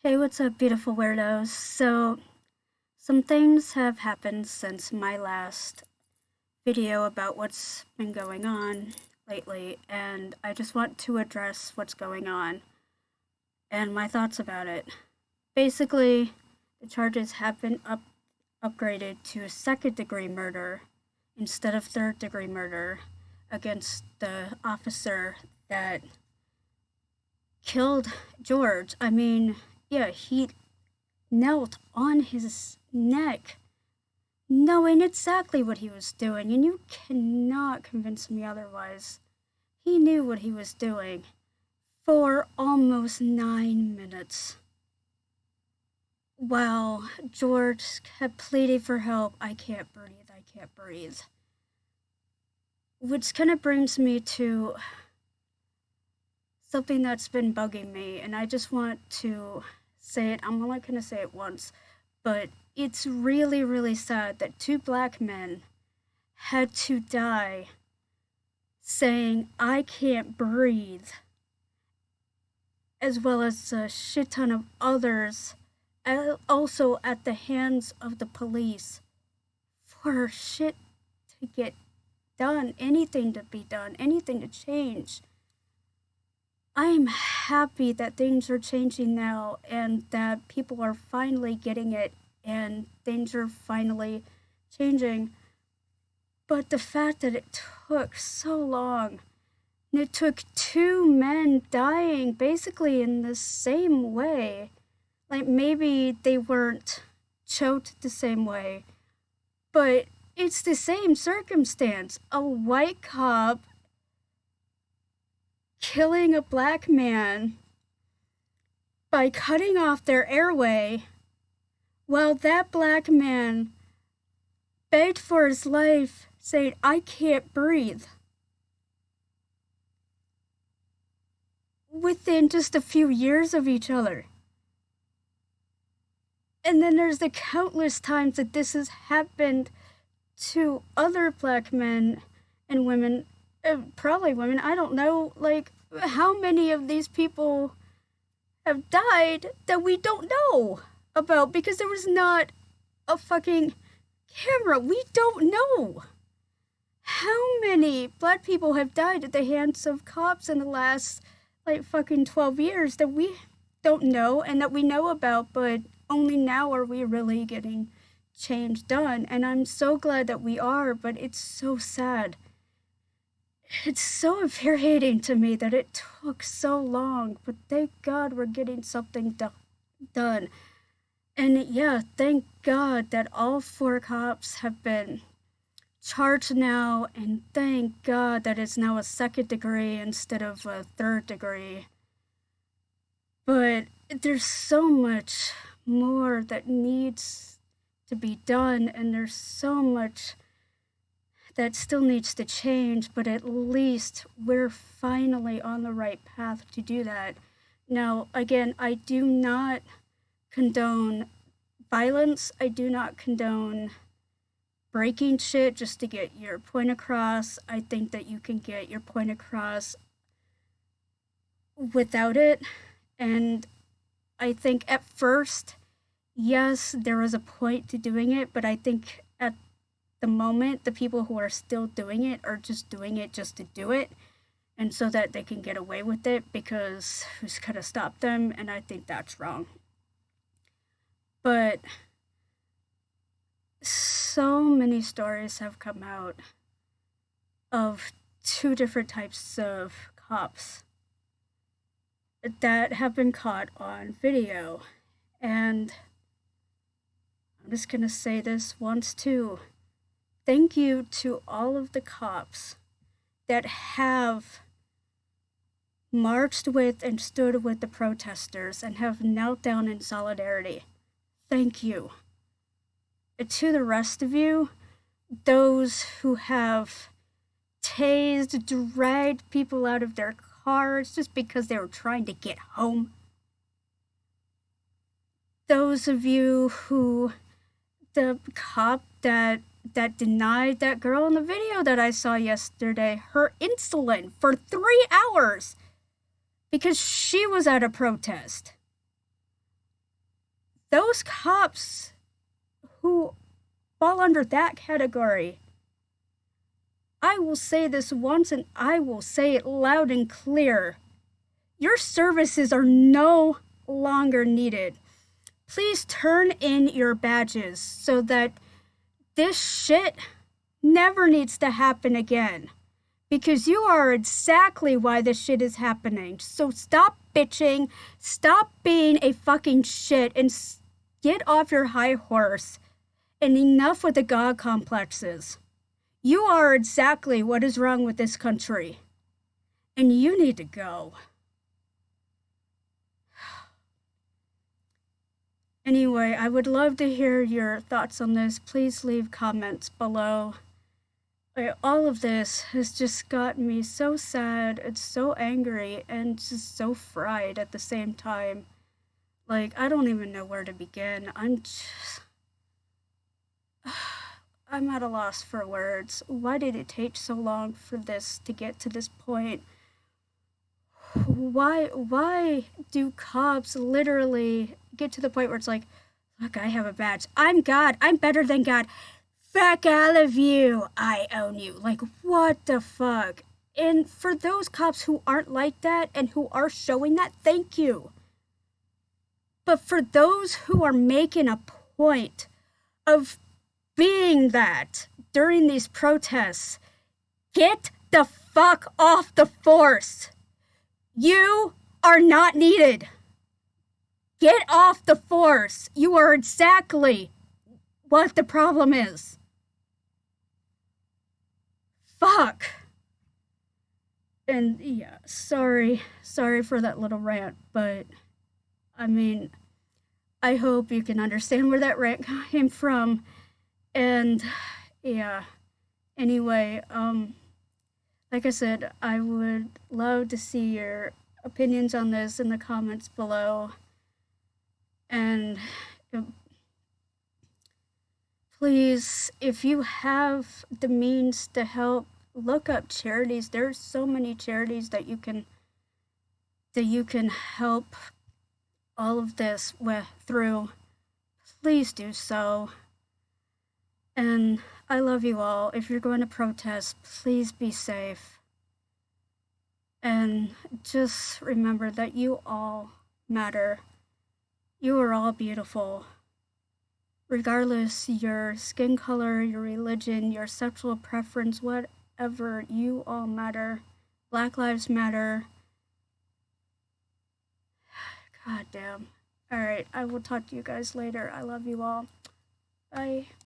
Hey, what's up, beautiful weirdos? Some things have happened since my last video about what's been going on lately, and I just want to address what's going on and my thoughts about it. Basically, the charges have been upgraded to second degree murder instead of third degree murder against the officer that killed George. Yeah, he knelt on his neck, knowing exactly what he was doing, and you cannot convince me otherwise. He knew what he was doing for almost 9 minutes. While George kept pleading for help, I can't breathe, I can't breathe. Which kind of brings me to something that's been bugging me, and I just want to say it. I'm only going to say it once, but it's really, really sad that two black men had to die saying, I can't breathe, as well as a shit ton of others, also at the hands of the police, for shit to get done, anything to be done, anything to change. I am happy that things are changing now and that people are finally getting it and things are finally changing. But the fact that it took so long, and it took two men dying basically in the same way, like maybe they weren't choked the same way, but it's the same circumstance. A white cop killing a black man by cutting off their airway while that black man begged for his life, saying, I can't breathe. Within just a few years of each other. And then there's the countless times that this has happened to other black men and women, probably women, I don't know, like, how many of these people have died that we don't know about because there was not a fucking camera. We don't know how many black people have died at the hands of cops in the last, like, fucking 12 years that we don't know and that we know about, but only now are we really getting change done. And I'm so glad that we are, but it's so sad. It's so infuriating to me that it took so long, but thank God we're getting something done. And yeah, thank God that all four cops have been charged now, and thank God that it's now a second degree instead of a third degree. But there's so much more that needs to be done, and there's so much that still needs to change, but at least we're finally on the right path to do that. Now, again, I do not condone violence. I do not condone breaking shit just to get your point across. I think that you can get your point across without it. And I think at first, yes, there was a point to doing it, but I think at the moment, the people who are still doing it are just doing it just to do it, and so that they can get away with it because who's gonna stop them? And I think that's wrong. But so many stories have come out of two different types of cops that have been caught on video. And I'm just gonna say this once too. Thank you to all of the cops that have marched with and stood with the protesters and have knelt down in solidarity. Thank you. And to the rest of you, those who have tased, dragged people out of their cars just because they were trying to get home. Those of you who, the cop that denied that girl in the video that I saw yesterday her insulin for 3 hours because she was at a protest. those cops who fall under that category, I will say this once and I will say it loud and clear. Your services are no longer needed. Please turn in your badges so that this shit never needs to happen again. Because you are exactly why this shit is happening. So stop bitching, stop being a fucking shit, and get off your high horse. And enough with the God complexes. You are exactly what is wrong with this country. And you need to go. Anyway, I would love to hear your thoughts on this. Please leave comments below. All of this has just gotten me so sad and so angry and just so fried at the same time. Like, I don't even know where to begin. I'm at a loss for words. Why did it take so long for this to get to this point? Why do cops literally get to the point where it's like, look, I have a badge. I'm God. I'm better than God. Fuck all of you. I own you. Like, what the fuck? And for those cops who aren't like that and who are showing that, thank you. But for those who are making a point of being that during these protests, get the fuck off the force. You are not needed. Get off the force. You are exactly what the problem is. Fuck. And yeah, sorry for that little rant, but I mean, I hope you can understand where that rant came from. And yeah, anyway, like I said, I would love to see your opinions on this in the comments below. And please, if you have the means to help, look up charities. There's so many charities that you can help all of this through. Please do so. And I love you all. If you're going to protest, please be safe. And just remember that you all matter. You are all beautiful. Regardless your skin color, your religion, your sexual preference, whatever, you all matter. Black lives matter. God damn. Alright, I will talk to you guys later. I love you all. Bye.